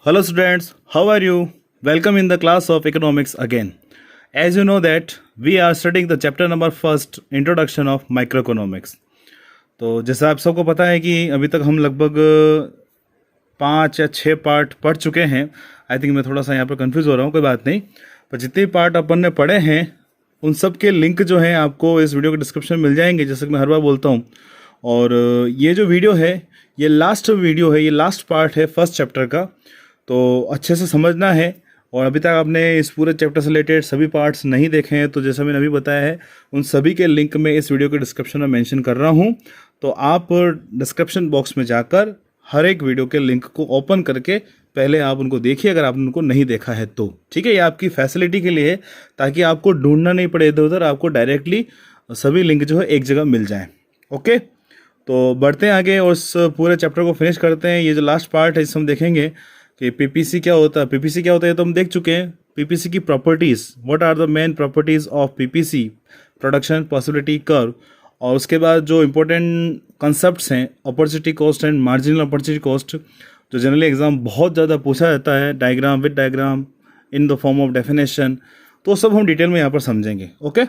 Hello students, how are you? Welcome in the class of economics again. As you know that we are studying the chapter number first, introduction of microeconomics. तो जैसा आप सबको पता है कि अभी तक हम लगभग 5 या 6 पार्ट पढ़ चुके हैं. आई थिंक मैं थोड़ा सा यहाँ पर कंफ्यूज हो रहा हूँ, कोई बात नहीं. पर जितने पार्ट अपन ने पढ़े हैं उन सब के लिंक जो हैं आपको इस वीडियो के डिस्क्रिप्शन में मिल जाएंगे, जैसे कि मैं हर बार बोलता हूँ. और ये जो वीडियो है ये लास्ट वीडियो है, ये लास्ट पार्ट है फर्स्ट चैप्टर का. तो अच्छे से समझना है. और अभी तक आपने इस पूरे चैप्टर से रिलेटेड सभी पार्ट्स नहीं देखे हैं तो जैसा मैंने अभी बताया है उन सभी के लिंक मैं इस वीडियो के डिस्क्रिप्शन में मेंशन कर रहा हूं. तो आप डिस्क्रिप्शन बॉक्स में जाकर हर एक वीडियो के लिंक को ओपन करके पहले आप उनको देखिए, अगर आपने उनको नहीं देखा है तो. ठीक है, ये आपकी फैसिलिटी के लिए है ताकि आपको ढूंढना नहीं पड़े इधर उधर, आपको डायरेक्टली सभी लिंक जो है एक जगह मिल जाए. ओके, तो बढ़ते हैं आगे और उस पूरे चैप्टर को फिनिश करते हैं. ये जो लास्ट पार्ट है इसमें हम देखेंगे कि पीपीसी क्या होता है. पीपीसी क्या होता है तो हम देख चुके हैं. पीपीसी की properties, what are the main properties of PPC, production possibility curve. और उसके बाद जो इम्पोर्टेंट कंसेप्ट्स हैं, opportunity cost and marginal opportunity cost, जो जनरली एग्जाम बहुत ज़्यादा पूछा जाता है, diagram with diagram in the form of definition, तो सब हम डिटेल में यहाँ पर समझेंगे. ओके,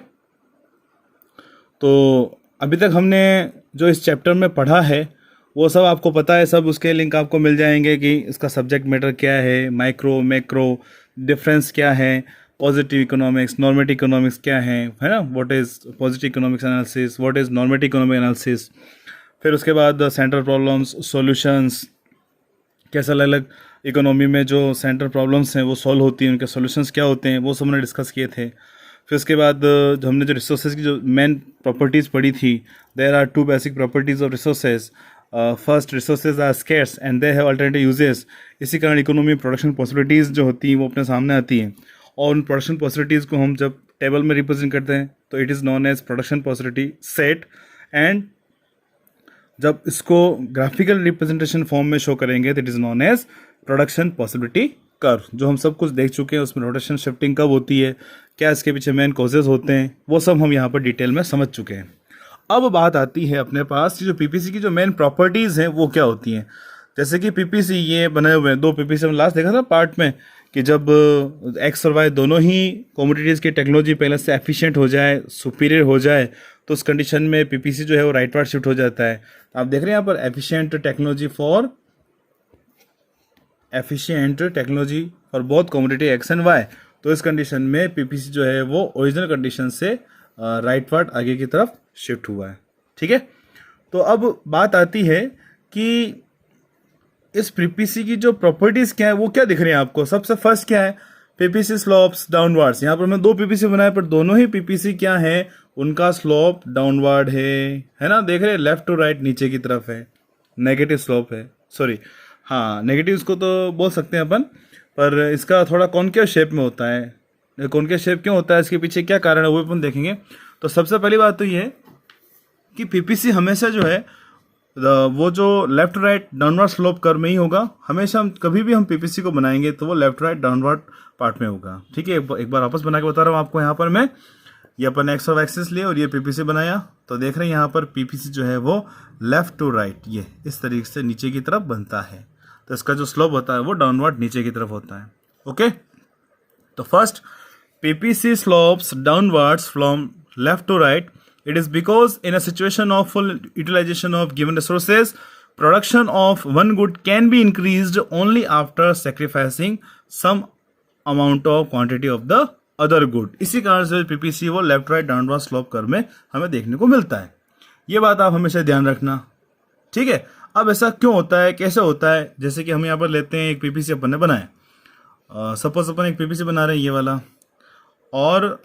तो अभी तक हमने जो इस चैप्टर में पढ़ा है वो सब आपको पता है. सब उसके लिंक आपको मिल जाएंगे कि इसका सब्जेक्ट मैटर क्या है, माइक्रो मैक्रो डिफरेंस क्या है, पॉजिटिव इकोनॉमिक्स नॉर्मेटिव इकोनॉमिक्स क्या है ना, what is positive economics analysis, what is normative economic analysis. फिर उसके बाद सेंट्रल प्रॉब्लम्स, सॉल्यूशंस, कैसे अलग अलग इकोनॉमी में जो सेंट्रल प्रॉब्लम्स हैं वो सॉल्व होती हैं, उनके सॉल्यूशंस क्या होते हैं, वो सब हमने डिस्कस किए थे. फिर उसके बाद हमने जो रिसोर्सेज की जो मेन प्रॉपर्टीज़ पढ़ी थी, there are 2 basic properties of resources. First, resources are scarce and they have alternative uses. इसी कारण इकोनॉमी में प्रोडक्शन पॉसिबिलिटीज़ जो होती हैं वो अपने सामने आती हैं. और उन प्रोडक्शन पॉसिबिलिटीज़ को हम जब टेबल में रिप्रेजेंट करते हैं तो it is known as production possibility set. And जब इसको ग्राफिकल रिप्रेजेंटेशन फॉर्म में शो करेंगे तो it is known as production possibility curve. जो हम सब कुछ देख चुके हैं, उसमें रोटेशन शिफ्टिंग कब होती है, क्या इसके पीछे मेन कॉजेज होते हैं, वो सब हम यहाँ पर डिटेल में समझ चुके हैं. अब बात आती है अपने पास कि जो पीपीसी की जो मेन प्रॉपर्टीज़ हैं वो क्या होती हैं. जैसे कि पीपीसी ये बने हुए हैं 2 पीपीसी. हम लास्ट देखा था पार्ट में कि जब एक्स और वाई दोनों ही कमोडिटीज़ की टेक्नोलॉजी पहले से एफिशिएंट हो जाए, सुपीरियर हो जाए, तो उस कंडीशन में पीपीसी जो है वो राइटवर्ड शिफ्ट हो जाता है. तो आप देख रहे हैं यहाँ पर efficient technology for both commodity X and Y. तो इस कंडीशन में पीपीसी जो है वो ओरिजिनल कंडीशन से राइटवर्ड आगे की तरफ शिफ्ट हुआ है. ठीक है, तो अब बात आती है कि इस पीपीसी की जो प्रॉपर्टीज क्या है वो क्या दिख रही है आपको. सबसे फर्स्ट क्या है, पीपीसी स्लोप्स डाउनवर्ड्स. यहाँ पर मैं 2 पीपीसी बनाए पर दोनों ही पीपीसी क्या है, उनका स्लोप डाउनवर्ड है ना. देख रहे हैं, लेफ्ट टू राइट नीचे की तरफ है, नेगेटिव स्लोप है. सॉरी, हाँ नेगेटिव इसको तो बोल सकते हैं अपन, पर इसका थोड़ा कॉनकेव शेप में होता है. कॉनकेव शेप क्यों होता है, इसके पीछे क्या कारण है वो अपन देखेंगे. तो सबसे पहली बात तो ये कि पीपीसी हमेशा जो है वो जो left right downward slope curve में ही होगा. हमेशा हम कभी भी हम पीपीसी को बनाएंगे तो वो लेफ्ट राइट डाउनवर्ड पार्ट में होगा. ठीक है, एक बार वापस बना के बता रहा हूँ आपको. यहाँ पर मैं ये अपन एक्स और एक्सिस लिए और ये पीपीसी बनाया, तो देख रहे हैं यहाँ पर पीपीसी जो है वो लेफ्ट टू राइट ये इस तरीके से नीचे की तरफ बनता है. तो इसका जो स्लोप होता है वो डाउनवर्ड नीचे की तरफ होता है. ओके, तो first PPC slopes downwards from left to right. It is because in a situation of full utilization of given resources, production of one good can be increased only after sacrificing some amount of quantity of the other good. इसी कारण से PPC वो left right downward slope curve में हमें देखने को मिलता है. ये बात आप हमेशा ध्यान रखना. ठीक है, अब ऐसा क्यों होता है, कैसे होता है. जैसे कि हम यहाँ पर लेते हैं एक पीपीसी अपन ने बनाया. सपोज अपन एक पीपीसी बना रहे हैं ये वाला, और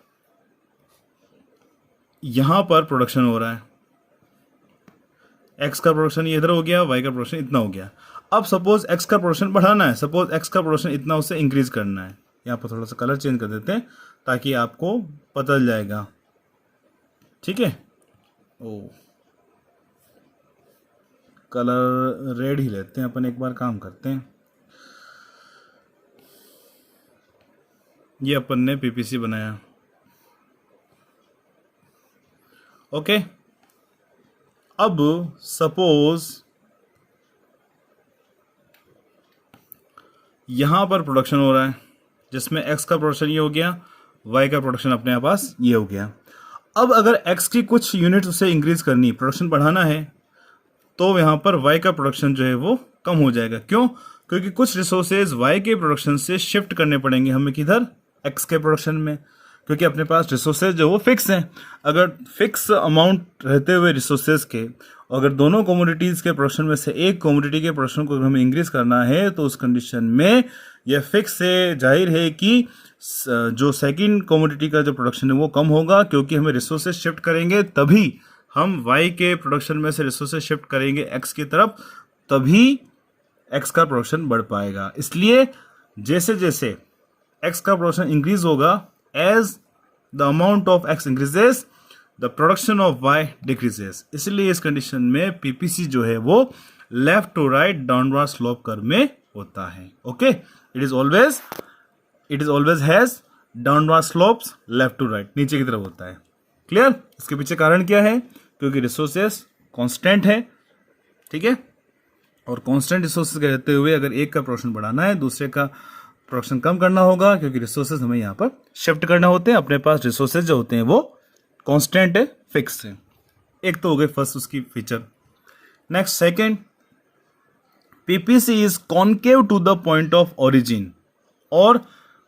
यहाँ पर प्रोडक्शन हो रहा है. एक्स का प्रोडक्शन ये इधर हो गया, वाई का प्रोडक्शन इतना हो गया. अब सपोज एक्स का प्रोडक्शन बढ़ाना है, सपोज एक्स का प्रोडक्शन इतना उससे इंक्रीज करना है. यहाँ पर थोड़ा सा कलर चेंज कर देते हैं ताकि आपको पता चल जाएगा. ठीक है, ओ कलर रेड ही लेते हैं अपन. एक बार काम करते हैं, ये अपन ने पीपीसी बनाया. ओके, अब सपोज यहाँ पर प्रोडक्शन हो रहा है जिसमें x का प्रोडक्शन ये हो गया, y का प्रोडक्शन अपने पास ये हो गया। अब अगर x की कुछ यूनिट उसे इंक्रीज करनी, प्रोडक्शन बढ़ाना है, तो यहाँ पर y का प्रोडक्शन जो है वो कम हो जाएगा। क्यों? क्योंकि कुछ रिसोर्सेज y के प्रोडक्शन से शिफ्ट करने पड़ेंगे हमें, किधर? x के प्रोडक्शन में, क्योंकि अपने पास रिसोर्सेज जो वो फिक्स हैं। अगर फिक्स अमाउंट रहते हुए रिसोर्सेज के, अगर दोनों कमोडिटीज़ के प्रोडक्शन में से एक कमोडिटी के प्रोडक्शन को हमें इंक्रीज करना है, तो उस कंडीशन में यह फिक्स से जाहिर है कि जो सेकंड कमोडिटी का जो प्रोडक्शन है वो कम होगा, क्योंकि हमें रिसोर्सेज शिफ्ट करेंगे तभी हम y के प्रोडक्शन में से रिसोर्सेज शिफ्ट करेंगे x की तरफ, तभी x का प्रोडक्शन बढ़ पाएगा। इसलिए जैसे जैसे x का प्रोडक्शन इंक्रीज होगा, as the amount of x increases the production of y decreases. इसलिए इस कंडीशन में पीपीसी जो है वो left to right downward slope curve में होता है। Okay, it is always has downward slopes left to right, नीचे की तरफ होता है। क्लियर? इसके पीछे कारण क्या है? क्योंकि रिसोर्सेस कांस्टेंट है, ठीक है, और कांस्टेंट रिसोर्सेज के रहते हुए अगर एक का प्रोडक्शन बढ़ाना है, दूसरे का प्रोडक्शन कम करना होगा, क्योंकि रिसोर्सेज हमें यहाँ पर शिफ्ट करना होते हैं। अपने पास रिसोर्सेज जो होते हैं वो कांस्टेंट है, फिक्स है। एक तो हो गई फर्स्ट उसकी feature. Next, second, PPC is concave to the point of origin, और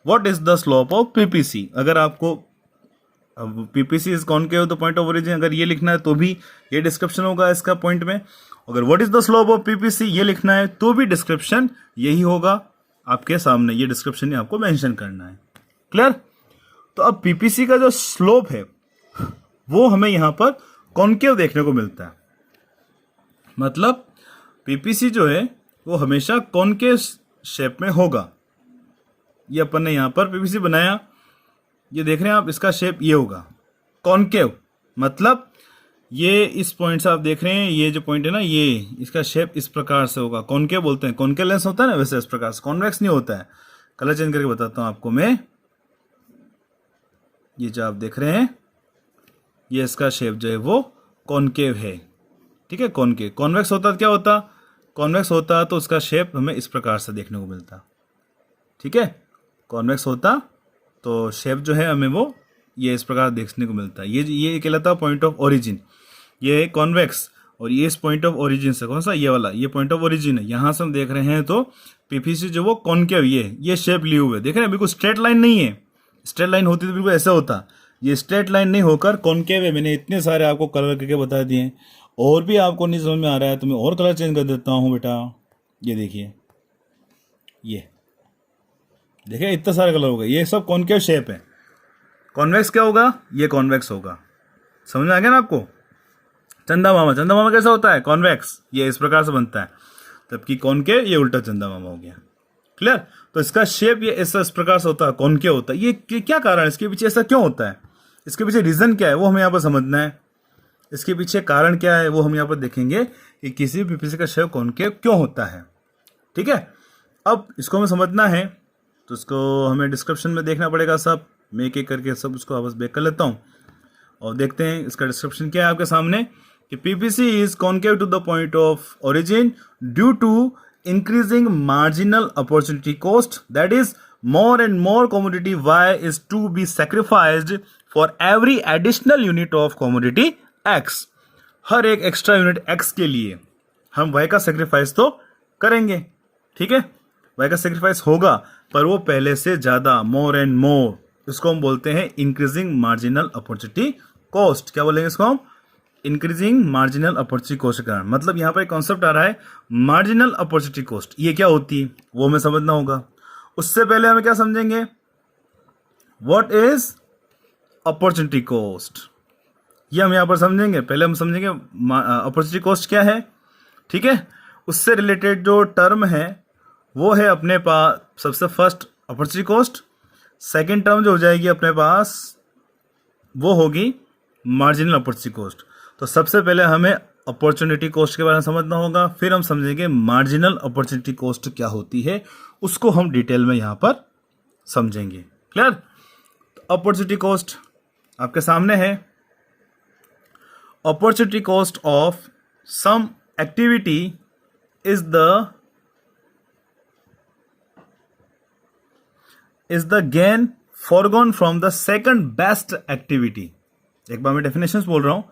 what is the slope of PPC. अगर आपको PPC is concave the point of origin अगर ये लिखना है तो भी ये डिस्क्रिप्शन होगा इसका पॉइंट में। अगर what is the slope of PPC ये लिखना है तो भी डिस्क्रिप्शन यही होगा आपके सामने, ये डिस्क्रिप्शन आपको मेंशन करना है। क्लियर? तो अब पीपीसी का जो स्लोप है वो हमें यहां पर कॉन्केव देखने को मिलता है। मतलब पीपीसी जो है वो हमेशा कॉन्केव शेप में होगा। ये अपन ने यहां पर पीपीसी बनाया, ये देख रहे हैं आप, इसका शेप ये होगा कॉन्केव। मतलब ये इस पॉइंट से आप देख रहे हैं, ये जो पॉइंट है ना, ये इसका शेप इस प्रकार से होगा। कॉन्केव बोलते हैं, कॉन्केव लेंस होता है ना, वैसे इस प्रकार से, कॉन्वेक्स नहीं होता है। कलर चेंज करके बताता हूं आपको मैं। ये जो आप देख रहे हैं, ये इसका शेप जो है वो कॉन्केव है, ठीक है। कॉन्केव, कॉन्वेक्स होता क्या होता? कॉन्वेक्स होता तो उसका शेप हमें इस प्रकार से देखने को मिलता, ठीक है। कॉन्वेक्स होता तो शेप जो है हमें वो ये इस प्रकार देखने को मिलता है। ये कहलाता है पॉइंट ऑफ ओरिजिन। ये कॉन्वेक्स, और ये इस पॉइंट ऑफ ओरिजिन से, कौन सा? ये वाला, ये पॉइंट ऑफ ओरिजिन है। यहां से हम देख रहे हैं तो पीपीसी जो वो कॉन्केव, ये शेप लिए हुए देख रहे हैं, बिल्कुल स्ट्रेट लाइन नहीं है। स्ट्रेट लाइन होती तो बिल्कुल ऐसा होता, ये स्ट्रेट लाइन नहीं होकर कॉन्केव है। मैंने इतने सारे आपको कलर करके बता दिए, और भी आपको नहीं समझ में आ रहा है तो मैं और कलर चेंज कर देता हूँ बेटा। ये देखिए, ये देखिए इतना सारे कलर हो गए, ये सब कॉन्केव शेप है। कॉन्वेक्स क्या होगा? ये कॉन्वेक्स होगा। समझ में आ गया ना आपको? चंदा मामा कैसा होता है? कॉन्वेक्स, ये इस प्रकार से बनता है, जबकि कॉन्केव ये उल्टा चंदा मामा हो गया। क्लियर? तो इसका शेप ये इस प्रकार से होता है, कॉन्केव होता है। ये क्या कारण है? इसके पीछे ऐसा क्यों होता है? इसके पीछे रीजन क्या है वो हमें यहाँ पर समझना है। इसके पीछे कारण क्या है वो हम यहाँ पर देखेंगे कि किसी भी पीपीसी का शेप कॉन्केव क्यों होता है, ठीक है। अब इसको हमें समझना है तो इसको हमें डिस्क्रिप्शन में देखना पड़ेगा सब। मैं एक एक करके सब उसको वापस बैक कर लेता हूँ और देखते हैं इसका डिस्क्रिप्शन क्या है आपके सामने। कि PPC is concave to the point of origin due to increasing marginal opportunity cost, that is more and more commodity y is to be sacrificed for every additional unit of commodity x। हर एक extra unit x के लिए हम y का sacrifice तो करेंगे, ठीक है। y का सेक्रीफाइस होगा पर वो पहले से ज्यादा, मोर एंड मोर। इसको हम बोलते हैं इंक्रीजिंग मार्जिनल अपॉर्चुनिटी कॉस्ट। क्या बोलेंगे इसको हम? इंक्रीजिंग मार्जिनल अपॉर्चुनिटी कॉस्ट का मतलब यहां पर एक कॉन्सेप्ट आ रहा है मार्जिनल अपॉर्चुनिटी कॉस्ट। ये क्या होती है वो हमें समझना होगा। उससे पहले हमें क्या समझेंगे? व्हाट इज अपॉर्चुनिटी कॉस्ट, ये हम यहां पर समझेंगे। पहले हम समझेंगे अपॉर्चुनिटी कॉस्ट क्या है, ठीक है। उससे रिलेटेड जो टर्म है वो है अपने पास सबसे first opportunity cost. Second term जो हो जाएगी अपने पास वो होगी मार्जिनल अपॉर्चुनिटी कॉस्ट। तो सबसे पहले हमें अपॉर्चुनिटी कॉस्ट के बारे में समझना होगा, फिर हम समझेंगे मार्जिनल अपॉर्चुनिटी कॉस्ट क्या होती है, उसको हम डिटेल में यहां पर समझेंगे। क्लियर? तो अपॉर्चुनिटी कॉस्ट आपके सामने है। Opportunity cost of some activity is the is the gain forgone from the second best activity. एक बार मैं डेफिनेशन बोल रहा हूं,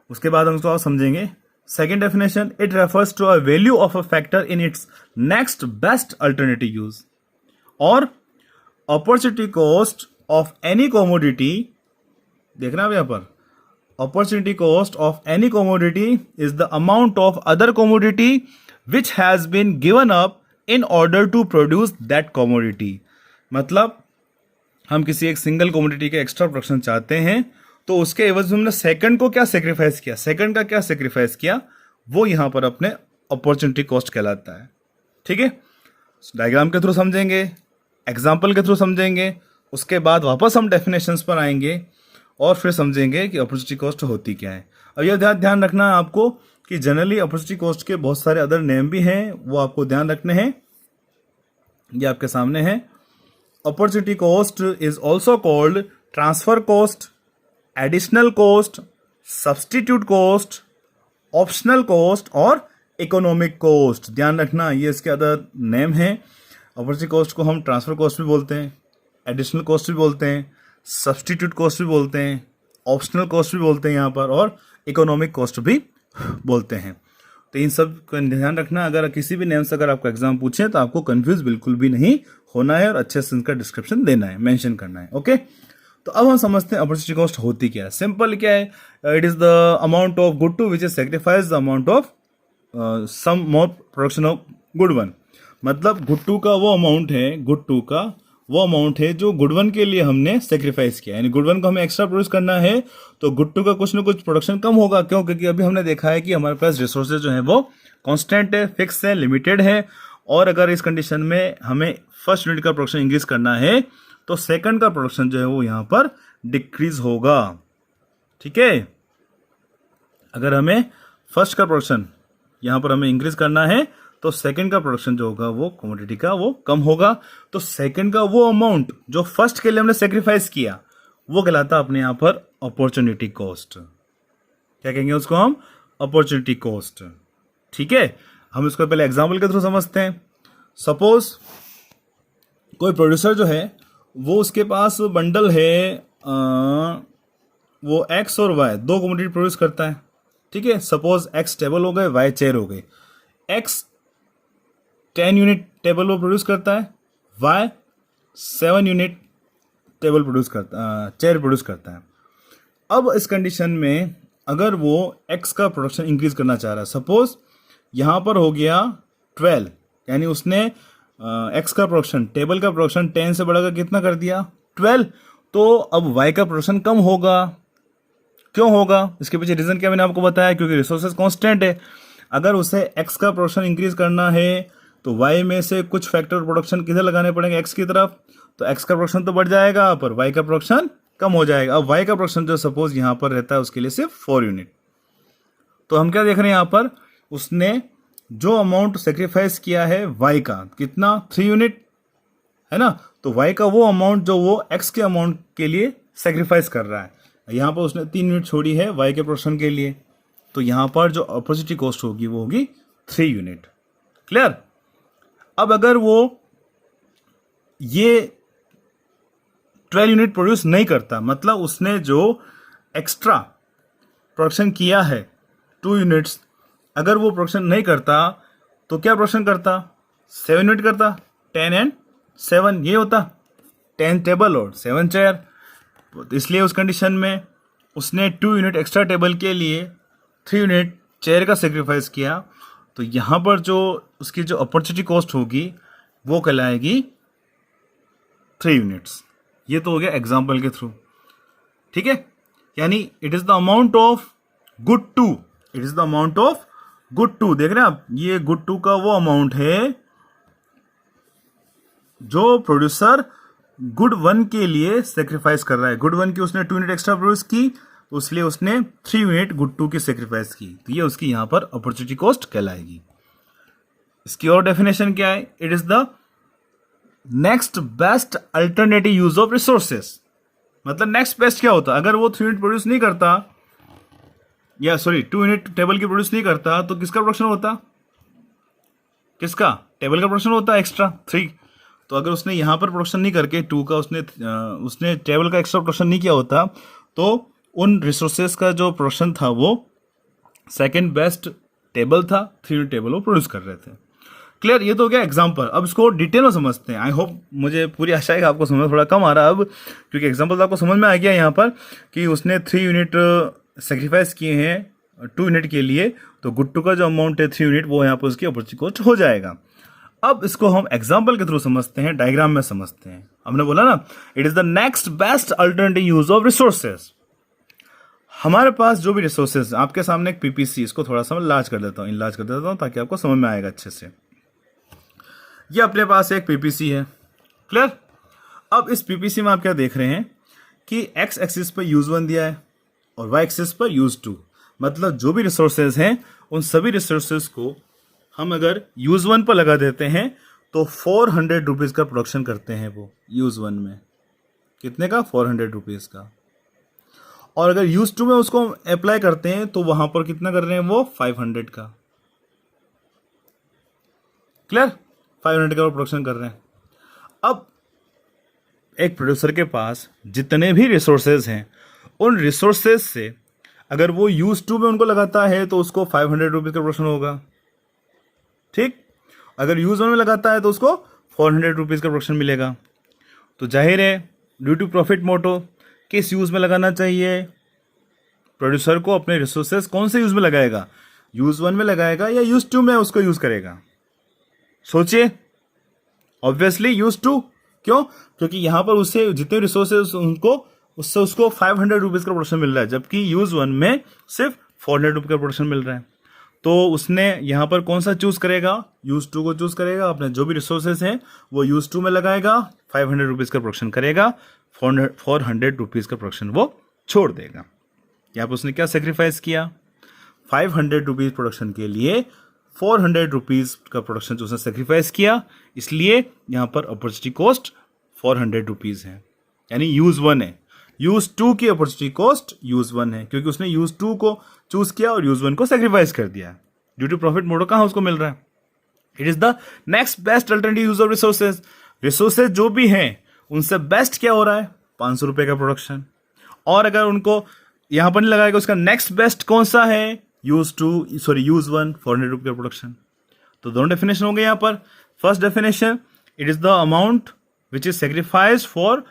उसके बाद हम उसको और समझेंगे। Second definition, it refers to a value of a factor in its next best alternative use. और opportunity cost of any commodity, देखना अब यहां पर, opportunity cost of any commodity is the amount of other commodity which has been given up in order to produce that commodity। मतलब हम किसी एक single commodity के एक्स्ट्रा प्रोडक्शन चाहते हैं, तो उसके एवज में हमने सेकंड को क्या सेक्रीफाइस किया, सेकंड का क्या सेक्रीफाइस किया, वो यहां पर अपने अपॉर्चुनिटी कॉस्ट कहलाता है। ठीक है, डायग्राम के थ्रू समझेंगे, एग्जाम्पल के थ्रू समझेंगे, उसके बाद वापस हम डेफिनेशंस पर आएंगे और फिर समझेंगे कि अपॉर्चुनिटी कॉस्ट होती क्या है। अब यह ध्यान रखना है आपको कि जनरली अपॉर्चुनिटी कॉस्ट के बहुत सारे अदर नेम भी हैं, वो आपको ध्यान रखने हैं। ये आपके सामने है। Opportunity cost is also called transfer cost, additional cost, substitute cost, optional cost और इकोनॉमिक कॉस्ट। ध्यान रखना, ये इसके अदर नेम है। अपॉर्चुनिटी कॉस्ट को हम ट्रांसफर कॉस्ट भी बोलते हैं, एडिशनल कॉस्ट भी बोलते हैं, सब्सटीट्यूट कॉस्ट भी बोलते हैं, ऑप्शनल कॉस्ट भी बोलते हैं यहाँ पर, और इकोनॉमिक कॉस्ट भी बोलते हैं। तो इन सब का ध्यान रखना। अगर किसी भी नेम से अगर आपको एग्जाम पूछे तो आपको कंफ्यूज बिल्कुल भी नहीं होना है और अच्छे से इनका डिस्क्रिप्शन देना है, मेंशन करना है। ओके, तो अब हम समझते हैं अपॉर्चुनिटी कॉस्ट होती क्या है। सिंपल क्या है, it is the amount of good two which is sacrifice the amount of some more production of good one. मतलब गुड टू का वो अमाउंट है, गुड टू का वो अमाउंट है जो गुड वन के लिए हमने सेक्रीफाइस किया, यानी गुड वन को हमें एक्स्ट्रा प्रोड्यूस करना है तो गुड टू का कुछ ना कुछ प्रोडक्शन कम होगा। क्यों? क्योंकि अभी हमने देखा है कि हमारे पास रिसोर्सेज जो है वो कांस्टेंट है, फिक्स है, लिमिटेड है, और अगर इस कंडीशन में हमें फर्स्ट यूनिट का प्रोडक्शन इंक्रीज करना है तो सेकंड का प्रोडक्शन जो है वो यहां पर डिक्रीज होगा। ठीक है, अगर हमें फर्स्ट का प्रोडक्शन यहां पर हमें इंक्रीज करना है तो सेकंड का प्रोडक्शन जो होगा वो कमोडिटी का वो कम होगा। तो सेकंड का वो अमाउंट जो फर्स्ट के लिए हमने सेक्रीफाइस किया वो कहलाता अपने यहां पर अपॉर्चुनिटी कॉस्ट। क्या कहेंगे उसको हम? Opportunity cost. ठीक है, हम इसको पहले एग्जांपल के थ्रू समझते हैं। सपोज कोई प्रोड्यूसर जो है वो, उसके पास बंडल है, वो एक्स और वाई दो कमोडिटी प्रोड्यूस करता है। ठीक है, सपोज एक्स टेबल हो गए, वाई चेयर हो गए। एक्स 10 यूनिट टेबल वो प्रोड्यूस करता है, वाई 7 यूनिट टेबल प्रोड्यूस करता, चेयर प्रोड्यूस करता है। अब इस कंडीशन में अगर वो एक्स का प्रोडक्शन इंक्रीज करना चाह रहा है, सपोज यहां पर हो गया 12, यानी उसने एक्स का प्रोडक्शन, टेबल का प्रोडक्शन 10 से बढ़ाकर कितना कर दिया? 12। तो अब वाई का प्रोडक्शन कम होगा। क्यों होगा? इसके पीछे रीजन क्या मैंने आपको बताया, क्योंकि रिसोर्सेज कांस्टेंट है। अगर उसे एक्स का प्रोडक्शन इंक्रीज करना है तो वाई में से कुछ फैक्टर प्रोडक्शन किधर लगाने पड़ेंगे? एक्स की तरफ। तो एक्स का प्रोडक्शन तो बढ़ जाएगा पर वाई का प्रोडक्शन कम हो जाएगा। अब वाई का प्रोडक्शन जो सपोज यहां पर रहता है उसके लिए सिर्फ 4 यूनिट। तो हम क्या देख रहे हैं यहां पर, उसने जो अमाउंट सेक्रीफाइस किया है वाई का, कितना? 3 यूनिट है ना। तो वाई का वो अमाउंट जो वो एक्स के अमाउंट के लिए सेक्रीफाइस कर रहा है, यहां पर उसने 3 यूनिट छोड़ी है वाई के प्रोडक्शन के लिए। तो यहां पर जो अपॉर्चुनिटी कॉस्ट होगी वो होगी 3 यूनिट। क्लियर? अब अगर वो ये 12 यूनिट प्रोड्यूस नहीं करता, मतलब उसने जो एक्स्ट्रा प्रोडक्शन किया है 2 यूनिट्स, अगर वो प्रोडक्शन नहीं करता तो क्या प्रोडक्शन करता? 7 यूनिट करता। 10 एंड 7 ये होता 10 टेबल और 7 चेयर। तो इसलिए उस कंडीशन में उसने 2 यूनिट एक्स्ट्रा टेबल के लिए 3 यूनिट चेयर का सेक्रीफाइस किया। तो यहां पर जो उसकी जो अपॉर्चुनिटी कॉस्ट होगी वो कहलाएगी 3 यूनिट्स। ये तो हो गया एग्जाम्पल के थ्रू। ठीक है, यानी it is the amount of good two, it is the amount of good two. देख रहे हैं आप, ये गुड टू का वो अमाउंट है जो प्रोड्यूसर गुड वन के लिए सेक्रीफाइस कर रहा है। गुड वन की उसने 2 यूनिट एक्स्ट्रा प्रोड्यूस की, तो इसलिए उसने 3 यूनिट गुड टू की सेक्रीफाइस की। तो ये उसकी यहां पर अपॉर्चुनिटी कॉस्ट कहलाएगी। इसकी और डेफिनेशन क्या है? It is the next best alternative use of resources. मतलब नेक्स्ट बेस्ट क्या होता? अगर वो 3 यूनिट प्रोड्यूस नहीं करता, या सॉरी 2 यूनिट टेबल की प्रोड्यूस नहीं करता, तो किसका प्रोडक्शन होता? किसका? टेबल का प्रोडक्शन होता एक्स्ट्रा 3। तो अगर उसने यहाँ पर प्रोडक्शन नहीं करके टू का उसने टेबल का एक्स्ट्रा प्रोडक्शन नहीं किया होता, तो उन रिसोर्सेज का जो प्रोडक्शन था वो सेकंड बेस्ट टेबल था, 3 यूनिट टेबल वो प्रोड्यूस कर रहे थे। क्लियर? ये तो हो गया एग्जाम्पल। अब इसको डिटेल में समझते हैं। आई होप, मुझे पूरी आशा है कि आपको समझ थोड़ा कम आ रहा है अब, क्योंकि एग्जाम्पल तो आपको समझ में आ गया यहाँ पर कि उसने 3 यूनिट सेक्रीफाइस किए हैं 2 यूनिट के लिए, तो गुट्टू का जो अमाउंट है 3 यूनिट वो यहाँ पर उसकी अपॉर्चुनिटी कॉस्ट हो जाएगा। अब इसको हम एग्जाम्पल के थ्रू समझते हैं, डायग्राम में समझते हैं। हमने बोला ना, it is the next best alternative use of resources. हमारे पास जो भी रिसोर्सेज, आपके सामने एक पीपीसी, इसको थोड़ा सा मैं इनलार्ज कर देता हूँ ताकि आपको समझ में आएगा अच्छे से। ये अपने पास एक पीपीसी है। क्लियर? अब इस पीपीसी में आप क्या देख रहे हैं कि एक्स एक्सिस पर यूज 1 दिया है और वाई एक्सिस पर यूज 2, मतलब जो भी रिसोर्सेज हैं उन सभी रिसोर्सेज को हम अगर यूज 1 पर लगा देते हैं तो 400 रुपीज का प्रोडक्शन करते हैं वो यूज 1 में। कितने का? 400 रुपीज का। और अगर यूज 2 में उसको अप्लाई करते हैं तो वहां पर कितना कर रहे हैं वो? 500 का। क्लियर? 500 का प्रोडक्शन कर रहे हैं। अब एक प्रोड्यूसर के पास जितने भी रिसोर्सेज हैं उन रिसोर्सेज से अगर वो यूज 2 में उनको लगाता है तो उसको 500 रुपीज का प्रोडक्शन होगा। ठीक? अगर यूज 1 में लगाता है तो उसको 400 रुपीज का प्रोडक्शन मिलेगा। तो जाहिर है ड्यू टू प्रॉफिट मोटो किस यूज में लगाना चाहिए? प्रोड्यूसर को अपने रिसोर्सेज कौन से यूज में लगाएगा? यूज 1 में लगाएगा या यूज 2 में उसको यूज करेगा? सोचिए। Obviously use 2। क्यों? क्योंकि यहां पर उससे जितने रिसोर्सेज उससे उसको 500 रुपीज का प्रोडक्शन मिल रहा है, जबकि यूज 1 में सिर्फ 400 रुपये का प्रोडक्शन मिल रहा है। तो उसने यहां पर कौन सा चूज करेगा? यूज 2 को चूज करेगा। अपने जो भी रिसोर्सेज हैं वो यूज 2 में लगाएगा, 500 रुपीज का प्रोडक्शन करेगा, 400 रुपीज का प्रोडक्शन वो छोड़ देगा। यहाँ पर उसने क्या सेक्रीफाइस किया? 500 रुपीज प्रोडक्शन के लिए 400 रुपीज का प्रोडक्शन जो उसने सेक्रीफाइस किया, इसलिए यहाँ पर अपॉर्चुनिटी कॉस्ट 400 रुपीज है, यानी यूज 1 है। यूज 2 की अपॉर्चुनिटी कॉस्ट यूज 1 है, क्योंकि उसने यूज 2 को चूज किया और यूज 1 को सेक्रीफाइस कर दिया। ड्यू टू प्रॉफिट मोडो कहाँ उसको मिल रहा है? It is the next best alternative use of resources. Resources जो भी हैं उनसे बेस्ट क्या हो रहा है? 500 रुपए का प्रोडक्शन। और अगर उनको यहां पर नहीं लगाएगा, उसका नेक्स्ट बेस्ट कौन सा है? यूज 1 400 रुपये का प्रोडक्शन। तो दोनों डेफिनेशन हो गए यहां पर। First definition, it is the amount which is sacrifice for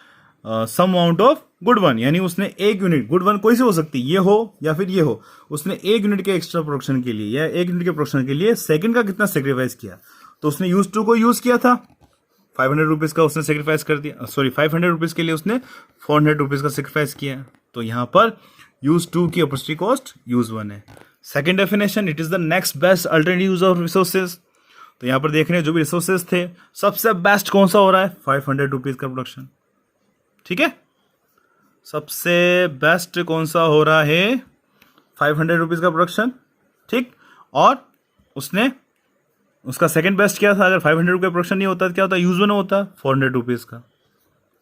some amount of good one, यानी उसने एक यूनिट, गुड वन कोई सी हो सकती है, ये हो या फिर ये हो, उसने एक यूनिट के एक्स्ट्रा प्रोडक्शन के लिए या एक यूनिट के प्रोडक्शन के लिए सेकंड का कितना सेक्रीफाइस किया? तो उसने यूज 2 को यूज किया था, 500 रुपीज का उसने सेक्रीफाइस कर दिया, 500 रुपीज के लिए उसने 400 रुपीज का सेक्रीफाइस किया। तो यहां पर यूज 2 की अपॉर्चुनिटी कॉस्ट यूज 1 है। Second definition, it is the next best alternative use of resources. तो यहां पर देख रहे हैं जो भी रिसोर्सेज थे सबसे बेस्ट कौन सा हो रहा है? 500 रुपीज का प्रोडक्शन। ठीक है, सबसे बेस्ट कौन सा हो रहा है? 500 रुपीज का प्रोडक्शन। ठीक, और उसने उसका सेकंड बेस्ट क्या था? अगर 500 रुपये प्रोडक्शन नहीं होता क्या होता? यूज 1 होता 400 रुपीज का।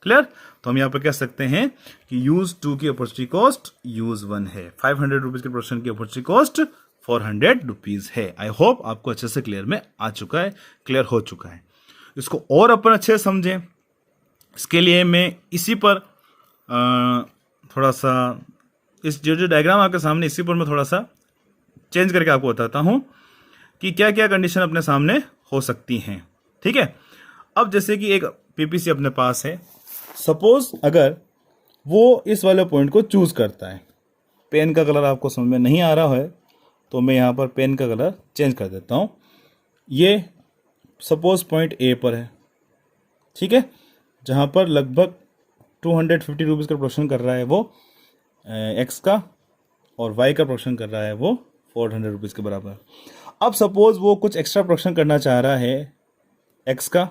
क्लियर? तो हम यहां पर कह सकते हैं कि यूज 2 की अपॉर्चुनिटी कॉस्ट यूज 1 है, 500 रुपीज के प्रोडक्शन की अपॉर्चुनिटी कॉस्ट 400 रुपीज है। आई होप आपको अच्छे से क्लियर में आ चुका है, क्लियर हो चुका है। इसको और अपन अच्छे से समझें, इसके लिए मैं इसी पर थोड़ा सा इस जो डायग्राम आपके सामने, इसी पर मैं थोड़ा सा चेंज करके आपको बताता हूं कि क्या क्या कंडीशन अपने सामने हो सकती हैं। ठीक है, अब जैसे कि एक पीपीसी अपने पास है, सपोज अगर वो इस वाले पॉइंट को चूज करता है, पेन का कलर आपको समझ में नहीं आ रहा है तो मैं यहाँ पर पेन का कलर चेंज कर देता हूँ। ये सपोज पॉइंट ए पर है, ठीक है, जहाँ पर लगभग 250 रुपीज़ का प्रोडक्शन कर रहा है वो एक्स का, और वाई का प्रोडक्शन कर रहा है वो 400 रुपीज़ के बराबर। अब सपोज वो कुछ एक्स्ट्रा प्रोडक्शन करना चाह रहा है एक्स का,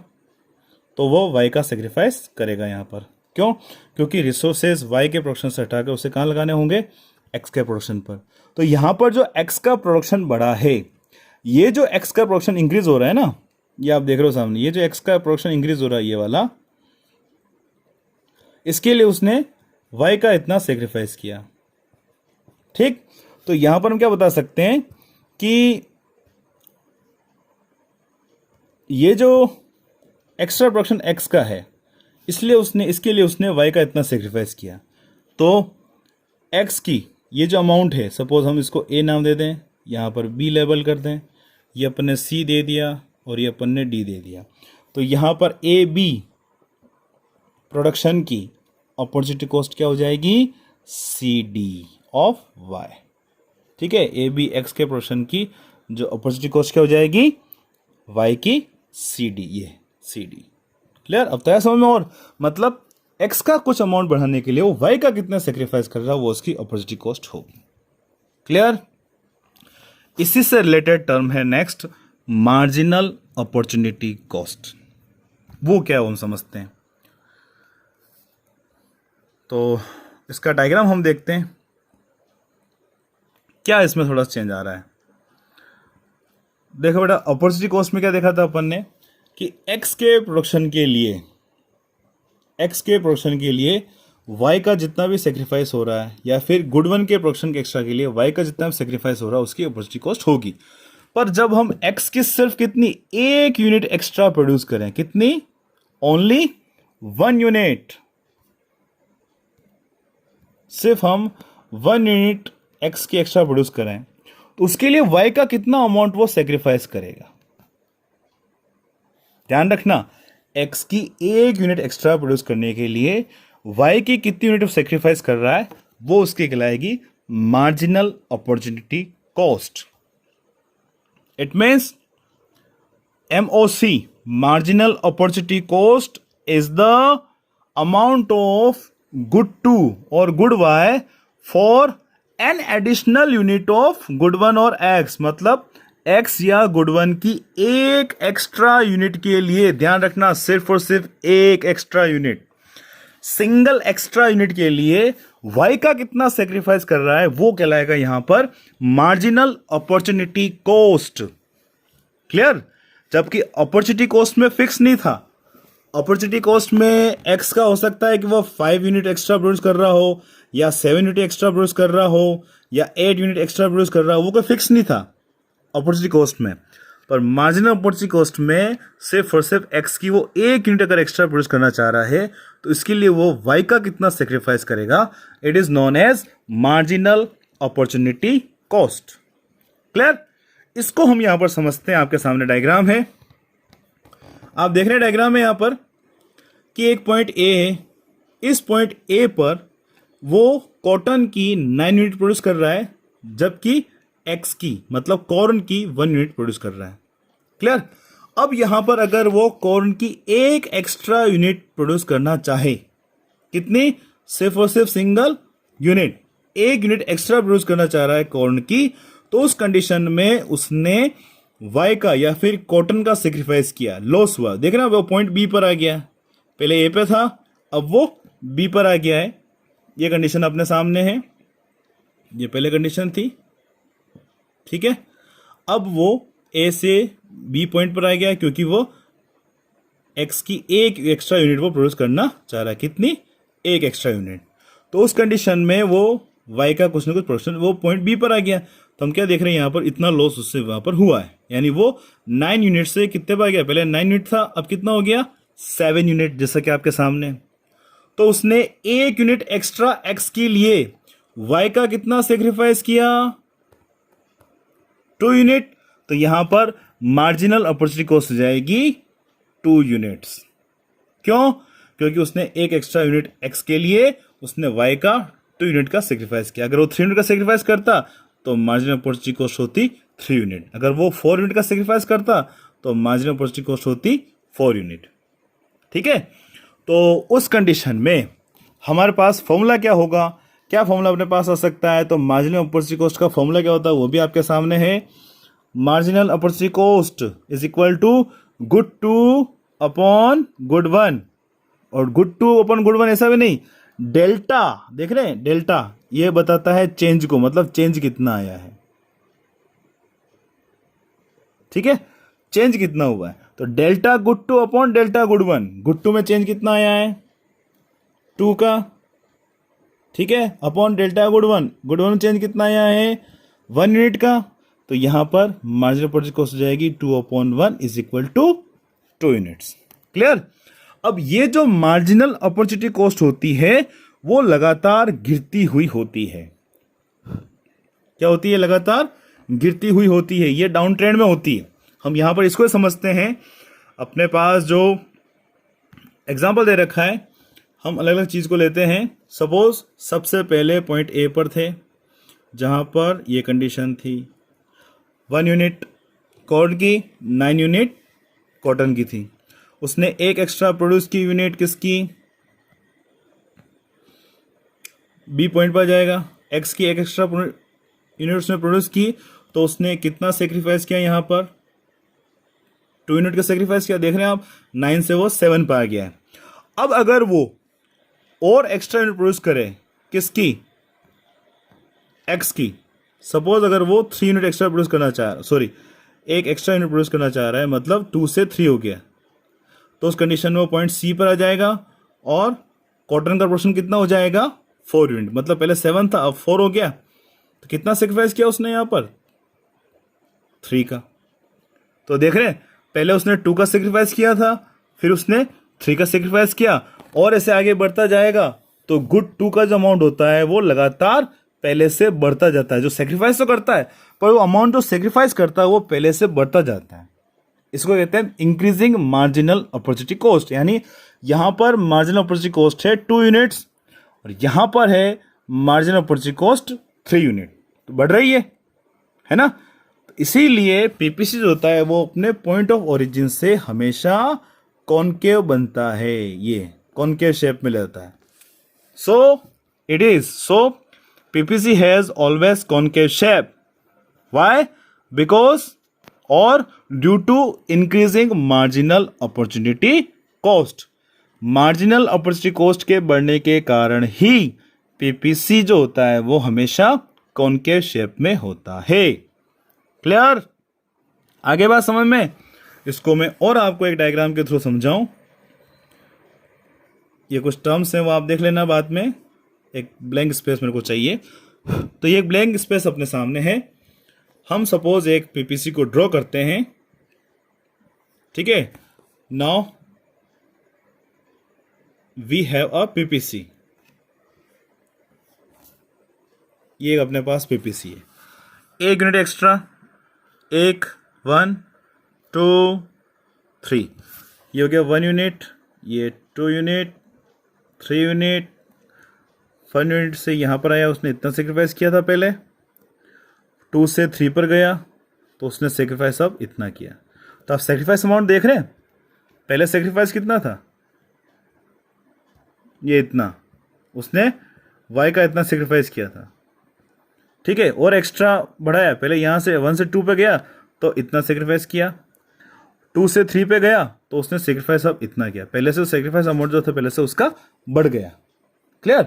तो वो वाई का सेक्रीफाइस करेगा यहाँ पर। क्यों? क्योंकि रिसोर्सेज वाई के प्रोडक्शन से हटाकर उसे कहाँ लगाने होंगे? एक्स के प्रोडक्शन पर। तो यहाँ पर जो एक्स का प्रोडक्शन बढ़ा है, ये जो एक्स का प्रोडक्शन इंक्रीज हो रहा है ना, ये आप देख रहे हो सामने, ये जो एक्स का प्रोडक्शन इंक्रीज हो रहा है ये वाला, इसके लिए उसने वाई का इतना सेक्रीफाइस किया। ठीक, तो यहां पर हम क्या बता सकते हैं कि ये जो एक्स्ट्रा प्रोडक्शन एक्स का है, इसलिए उसने इसके लिए उसने वाई का इतना सेक्रीफाइस किया। तो एक्स की ये जो अमाउंट है, सपोज हम इसको ए नाम दे दें, यहाँ पर बी लेबल कर दें, ये अपन ने सी दे दिया और ये अपन ने डी दे दिया। तो यहाँ पर ए बी प्रोडक्शन की अपॉर्चुनिटी कॉस्ट क्या हो जाएगी, सी डी ऑफ वाई। ठीक है, ए बी एक्स के प्रोडक्शन की जो अपॉर्चुनिटी कॉस्ट क्या हो जाएगी, वाई की सी डी, ये सी डी। क्लियर? अब तो समझ में, और मतलब एक्स का कुछ अमाउंट बढ़ाने के लिए वो वाई का कितना सेक्रीफाइस कर रहा है, वो उसकी अपॉर्चुनिटी कॉस्ट होगी। क्लियर? इसी से रिलेटेड टर्म है नेक्स्ट मार्जिनल अपॉर्चुनिटी कॉस्ट। वो क्या है वो हम समझते हैं। तो इसका डायग्राम हम देखते हैं, क्या इसमें थोड़ा चेंज आ रहा है। देखो बेटा, अपॉर्चुनिटी कॉस्ट में क्या देखा था अपन ने कि एक्स के प्रोडक्शन के लिए वाई का जितना भी सेक्रीफाइस हो रहा है, या फिर गुड वन के प्रोडक्शन के एक्स्ट्रा के लिए वाई का जितना भी सेक्रीफाइस हो रहा है, उसकी अपॉर्चुनिटी कॉस्ट होगी। पर जब हम एक्स की सिर्फ कितनी, एक यूनिट एक्स्ट्रा प्रोड्यूस करें, कितनी, ओनली 1 यूनिट, सिर्फ हम 1 यूनिट एक्स की एक्स्ट्रा प्रोड्यूस करें, तो उसके लिए वाई का कितना अमाउंट वो सेक्रीफाइस करेगा। ध्यान रखना, एक्स की एक यूनिट एक्स्ट्रा प्रोड्यूस करने के लिए वाई की कितनी यूनिट सेक्रीफाइस कर रहा है, वो उसकी कहलाएगी marginal opportunity cost. It means MOC, marginal opportunity cost, is the amount of good 2 or good y for an additional unit of good 1 और x। मतलब x या गुड 1 की एक एक्स्ट्रा यूनिट के लिए, ध्यान रखना, सिर्फ और सिर्फ एक extra unit, single extra unit के लिए y का कितना सेक्रीफाइस कर रहा है, वो कहलाएगा यहां पर मार्जिनल अपॉर्चुनिटी कॉस्ट। क्लियर? जबकि अपॉर्चुनिटी कॉस्ट में फिक्स नहीं था। अपॉर्चुनिटी कॉस्ट में x का हो सकता है कि वो 5 यूनिट एक्स्ट्रा प्रोड्यूस कर रहा हो, या 7 यूनिट एक्स्ट्रा प्रोड्यूस कर रहा हो, या 8 यूनिट एक्स्ट्रा प्रोड्यूस कर रहा हो, वो कोई फिक्स नहीं था अपॉर्चुनिटी कॉस्ट में। पर मार्जिनल अपॉर्चुनिटी कॉस्ट में सिर्फ और सिर्फ x की वो एक यूनिट अगर एक्स्ट्रा प्रोड्यूस करना चाह रहा है, तो इसके लिए वो y का कितना सेक्रीफाइस करेगा, it is known as marginal opportunity cost. Clear? इसको हम यहां पर समझते हैं। आपके सामने डायग्राम है, आप देख रहे हैं डायग्राम में यहां पर कि एक पॉइंट ए है, इस पॉइंट ए पर वो कॉटन की 9 यूनिट प्रोड्यूस कर रहा है, जबकि एक्स की मतलब कॉर्न की 1 यूनिट प्रोड्यूस कर रहा है। क्लियर? अब यहां पर अगर वो कॉर्न की एक एक्स्ट्रा यूनिट प्रोड्यूस करना चाहे, कितनी, सिर्फ और सिर्फ सिंगल यूनिट, एक यूनिट एक्स्ट्रा प्रोड्यूस करना चाह रहा है कॉर्न की, तो उस कंडीशन में उसने वाई का या फिर कॉटन का सेक्रीफाइस किया, लॉस हुआ। देख रहे हैं, वो पॉइंट बी पर आ गया, पहले ए पे था, अब वो बी पर आ गया है। ये कंडीशन अपने सामने है, ये पहले कंडीशन थी। ठीक है, अब वो ए से बी पॉइंट पर आ गया, क्योंकि वो एक्स की एक एक्स्ट्रा यूनिट वो प्रोड्यूस करना चाह रहा है, कितनी, एक एक्स्ट्रा यूनिट। तो उस कंडीशन में वो वाई का कुछ ना कुछ प्रोडक्शन वो पॉइंट बी पर आ गया। तो हम क्या देख रहे हैं, यहां पर इतना लॉस उससे वहां पर हुआ है, यानी वो 9 यूनिट से कितने पर आ गया, पहले 9 यूनिट था, अब कितना हो गया, 7 यूनिट, जैसा कि आपके सामने। तो उसने एक यूनिट एक्स्ट्रा एक्स के लिए वाई का कितना सेक्रीफाइस किया, 2 यूनिट। तो यहां पर मार्जिनल अपॉर्चुनिटी कॉस्ट हो जाएगी 2 यूनिट्स। क्यों? क्योंकि उसने एक एक्स्ट्रा यूनिट एक्स के लिए उसने वाई का 2 यूनिट का सेक्रीफाइस किया। अगर वो 3 यूनिट का सेक्रीफाइस करता तो मार्जिनल अपॉर्चुनिटी कॉस्ट होती 3 यूनिट। अगर वो 4 यूनिट का सेक्रीफाइस करता तो मार्जिनल अपॉर्चुनिटी कॉस्ट होती 4 यूनिट। ठीक है, तो उस कंडीशन में हमारे पास फॉर्मूला क्या होगा, क्या फॉर्मूला अपने पास आ सकता है, तो मार्जिनल अपॉर्चुनिटी कॉस्ट का फॉर्मूला क्या होता है वो भी आपके सामने है। Marginal opportunity cost is equal to good 2 upon good 1, और गुड 2 अपॉन गुड 1 ऐसा भी नहीं, डेल्टा, देख रहे हैं, डेल्टा ये बताता है चेंज को, मतलब चेंज कितना आया है। ठीक है, चेंज कितना हुआ है, तो delta good 2 upon delta good 1, good 2 में चेंज कितना आया है, 2 का, ठीक है, अपॉन डेल्टा गुड 1 में चेंज कितना आया है, 1 यूनिट का। तो यहां पर मार्जिनल अपॉर्चुनिटी कॉस्ट हो जाएगी 2 upon 1 is equal to 2 units. Clear. अब ये जो मार्जिनल अपॉर्चुनिटी कॉस्ट होती है वो लगातार गिरती हुई होती है। क्या होती है? लगातार गिरती हुई होती है, ये डाउन ट्रेंड में होती है। हम यहां पर इसको समझते हैं, अपने पास जो एग्जाम्पल दे रखा है हम अलग अलग चीज को लेते हैं। सपोज सबसे पहले पॉइंट ए पर थे जहां पर ये कंडीशन थी, 1 यूनिट कॉर्ड की, 9 यूनिट कॉटन की थी। उसने एक एक्स्ट्रा प्रोड्यूस की यूनिट किसकी? बी पॉइंट पर जाएगा। एक्स की एक एक्स्ट्रा यूनिट उसने प्रोड्यूस की, तो उसने कितना सेक्रीफाइस किया? यहाँ पर 2 यूनिट का सेक्रीफाइस किया। देख रहे हैं आप, 9 से वो 7 पर आ गया है। अब अगर वो और एक्स्ट्रा यूनिट प्रोड्यूस करे, किसकी? एक्स की। सपोज अगर वो 3 यूनिट एक्स्ट्रा प्रोड्यूस करना चाह रहा, सॉरी, एक एक्स्ट्रा यूनिट प्रोड्यूस करना चाह रहा है, मतलब 2 से 3 हो गया, तो उस कंडीशन में वो पॉइंट सी पर आ जाएगा और कॉटन का प्रोडक्शन कितना हो जाएगा? 4 यूनिट। मतलब पहले 7 था, अब 4 हो गया, तो कितना सेक्रीफाइस किया उसने यहां पर? 3 का। तो देख रहे हैं, पहले उसने 2 का सेक्रीफाइस किया था, फिर उसने 3 का सेक्रीफाइस किया, और ऐसे आगे बढ़ता जाएगा। तो गुड 2 का जो अमाउंट होता है वो लगातार पहले से बढ़ता जाता है। जो सेक्रीफाइस तो करता है, पर वो अमाउंट जो सेक्रीफाइस करता है वो पहले से बढ़ता जाता है। इसको कहते हैं इंक्रीजिंग मार्जिनल अपॉर्चुनिटी कॉस्ट। यानी यहां पर मार्जिनल अपॉर्चुनिटी कॉस्ट है 2 यूनिट्स और यहां पर है मार्जिनल अपॉर्चुनिटी कॉस्ट 3 यूनिट, तो बढ़ रही है ना। तो इसीलिए पीपीसी जो होता है वो अपने पॉइंट ऑफ ओरिजिन से हमेशा कॉनकेव बनता है, ये कॉनकेव शेप में लेता है। So PPC has always concave shape. Why? Because और due to increasing marginal opportunity cost. Marginal opportunity cost के बढ़ने के कारण ही पीपीसी जो होता है वो हमेशा कॉनकेव शेप में होता है। क्लियर? आगे बात समझ में? इसको मैं और आपको एक डायग्राम के थ्रू समझाऊं। ये कुछ टर्म्स हैं, वो आप देख लेना बाद में। एक ब्लैंक स्पेस मेरे को चाहिए, तो ये एक ब्लैंक स्पेस अपने सामने है। हम सपोज एक पीपीसी को ड्रॉ करते हैं, ठीक है। Now we have a PPC. ये अपने पास पीपीसी है, 1 यूनिट एक्स्ट्रा, 1 1 2 3, ये हो गया 1 यूनिट, ये 2 यूनिट, 3 यूनिट, 1 यूनिट से यहां पर आया, उसने इतना सेक्रीफाइस किया था पहले, 2 से 3 पर गया तो उसने सेक्रीफाइस अब इतना किया। तो आप सेक्रीफाइस अमाउंट देख रहे हैं, पहले सेक्रीफाइस कितना था? ये इतना, उसने y का इतना सेक्रीफाइस किया था, ठीक है। और एक्स्ट्रा बढ़ाया, पहले यहां से 1 से 2 पे गया तो इतना सेक्रीफाइस किया, 2 से 3 पे गया तो उसने सेक्रीफाइस अब इतना किया। पहले से सेक्रीफाइस अमाउंट जो था पहले से उसका बढ़ गया। क्लियर?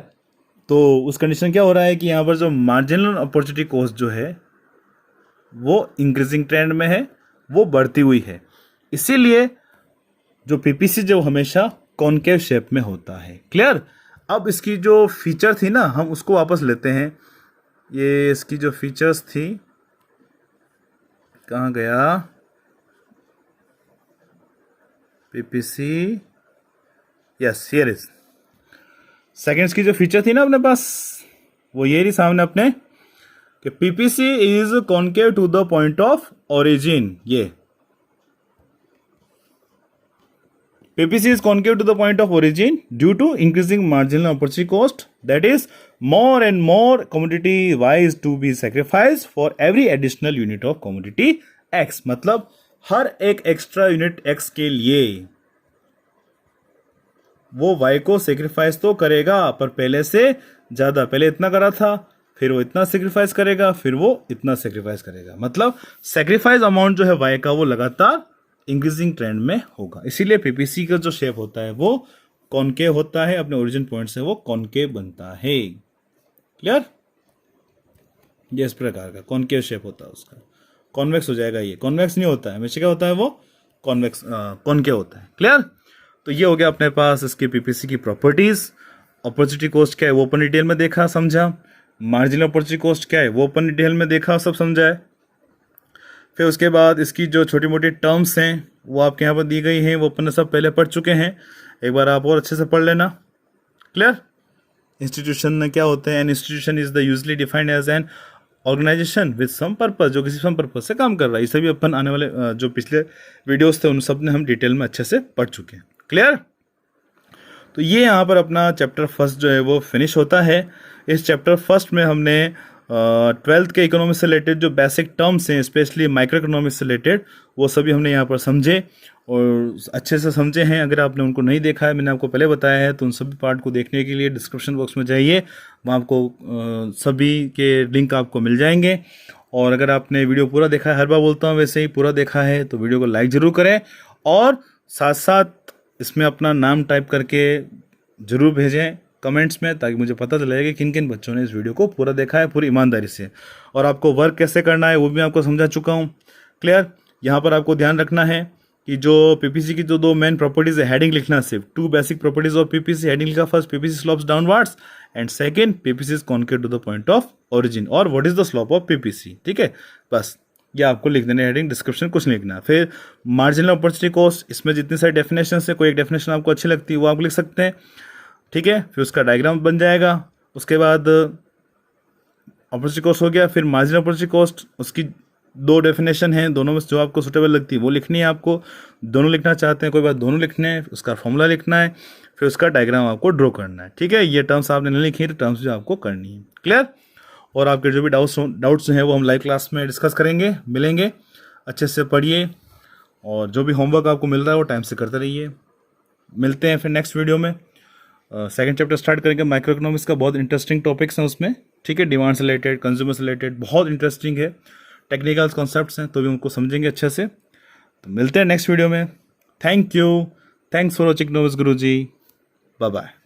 तो उस कंडीशन क्या हो रहा है कि यहां पर जो मार्जिनल अपॉर्चुनिटी कॉस्ट जो है वो इंक्रीजिंग ट्रेंड में है, वो बढ़ती हुई है। इसीलिए जो पीपीसी जो हमेशा कॉनकेव शेप में होता है। क्लियर? अब इसकी जो फीचर थी ना, हम उसको वापस लेते हैं। ये इसकी जो फीचर्स थी, कहाँ गया? PPC, yes here is. Seconds की जो फीचर थी ना अपने पास, वो ये रही सामने अपने, कि PPC is concave to the point of origin. ये PPC is concave to the point of origin due to increasing marginal opportunity cost, that is more and more commodity Y is to be sacrificed for every additional unit of commodity X। मतलब हर एक extra unit X के लिए वो Y को sacrifice तो करेगा, पर पहले से ज्यादा। पहले इतना करा था, फिर वो इतना सेक्रीफाइस करेगा, फिर वो इतना सेक्रीफाइस करेगा। मतलब सेक्रीफाइस अमाउंट जो है Y का वो लगातार इंक्रीजिंग ट्रेंड में होगा। इसीलिए पीपीसी का जो शेप होता है वो कॉनकेव होता है, अपने ओरिजिन पॉइंट से वो कॉनकेव बनता है। क्लियर? ये इस प्रकार का कॉनकेव शेप होता है उसका। कॉन्वेक्स हो जाएगा, ये कॉन्वेक्स नहीं होता है, हमेशा क्या होता है वो कॉन्वेक्स कॉनकेव होता है। क्लियर? तो ये हो गया अपने पास इसके पीपीसी की प्रॉपर्टीज। अपॉर्चुनिटी कॉस्ट क्या है वो अपन डिटेल में देखा समझा, मार्जिनल अपॉर्चुनिटी कॉस्ट क्या है वो अपन डिटेल में देखा सब समझा है। फिर उसके बाद इसकी जो छोटी मोटी टर्म्स हैं वो आपके यहाँ पर दी गई हैं, वो अपन सब पहले पढ़ चुके हैं, एक बार आप और अच्छे से पढ़ लेना। क्लियर? इंस्टीट्यूशन क्या होते हैं? An institution is the usually defined as an organization with some purpose, जो किसी सम पर्पस से काम कर रहा है। इसे भी अपन आने वाले जो पिछले वीडियोस थे उन सब ने हम डिटेल में अच्छे से पढ़ चुके हैं। क्लियर? तो ये यहाँ पर अपना चैप्टर फर्स्ट जो है वो फिनिश होता है। इस चैप्टर फर्स्ट में हमने 12th के इकोनॉमिक्स से रिलेटेड जो बेसिक टर्म्स हैं, स्पेशली माइक्रो इकोनॉमिक्स से रिलेटेड, वो सभी हमने यहाँ पर समझे और अच्छे से समझे हैं। अगर आपने उनको नहीं देखा है, मैंने आपको पहले बताया है, तो उन सभी पार्ट को देखने के लिए डिस्क्रिप्शन बॉक्स में जाइए, वहाँ आपको सभी के लिंक आपको मिल जाएंगे। और अगर आपने वीडियो पूरा देखा है, हर बार बोलता हूँ वैसे ही पूरा देखा है, तो वीडियो को लाइक ज़रूर करें और साथ साथ इसमें अपना नाम टाइप करके ज़रूर भेजें कमेंट्स में, ताकि मुझे पता चले कि किन किन बच्चों ने इस वीडियो को पूरा देखा है पूरी ईमानदारी से। और आपको वर्क कैसे करना है वो भी आपको समझा चुका हूँ। क्लियर? यहाँ पर आपको ध्यान रखना है कि जो पीपीसी की जो दो मेन प्रॉपर्टीज है, हेडिंग लिखना सिर्फ, 2 basic properties of PPC. Heading लिखा first, PPC slopes downwards, and second, PPC is concave to the point of origin, और what is the slope of PPC. ठीक है, बस ये आपको लिख देना, हेडिंग डिस्क्रिप्शन कुछ नहीं लिखना। फिर मार्जिनल अपॉर्चुनिटी कॉस्ट, इसमें जितनी सारी डेफिनेशन है, कोई एक डेफिनेशन आपको अच्छी लगती है वो आप लिख सकते हैं। ठीक है, फिर उसका डायग्राम बन जाएगा। उसके बाद अपॉर्चुनिटी कॉस्ट हो गया, फिर मार्जिनल अपॉर्चुनिटी कॉस्ट, उसकी 2 डेफिनेशन हैं, दोनों में जो आपको सुटेबल लगती है वो लिखनी है आपको। दोनों लिखना चाहते हैं कोई बात, दोनों लिखने हैं, उसका फॉर्मूला लिखना है, फिर उसका डायग्राम आपको ड्रॉ करना है। ठीक है, ये टर्म्स आपने नहीं लिखी तो टर्म्स भी आपको करनी है। क्लियर? और आपके जो भी डाउट्स हैं वो हम लाइव क्लास में डिस्कस करेंगे, मिलेंगे। अच्छे से पढ़िए और जो भी होमवर्क आपको मिल रहा है वो टाइम से करते रहिए। मिलते हैं फिर नेक्स्ट वीडियो में। सेकंड चैप्टर स्टार्ट करेंगे माइक्रो इकोनॉमिक्स का, बहुत इंटरेस्टिंग टॉपिक्स हैं उसमें। ठीक है, डिमांड से रिलेटेड, कंज्यूमर से रिलेटेड, बहुत इंटरेस्टिंग है। टेक्निकल कॉन्सेप्ट्स हैं तो भी उनको समझेंगे अच्छे से। तो मिलते हैं नेक्स्ट वीडियो में। Thank you, thanks for watching economics Guruji. Bye bye.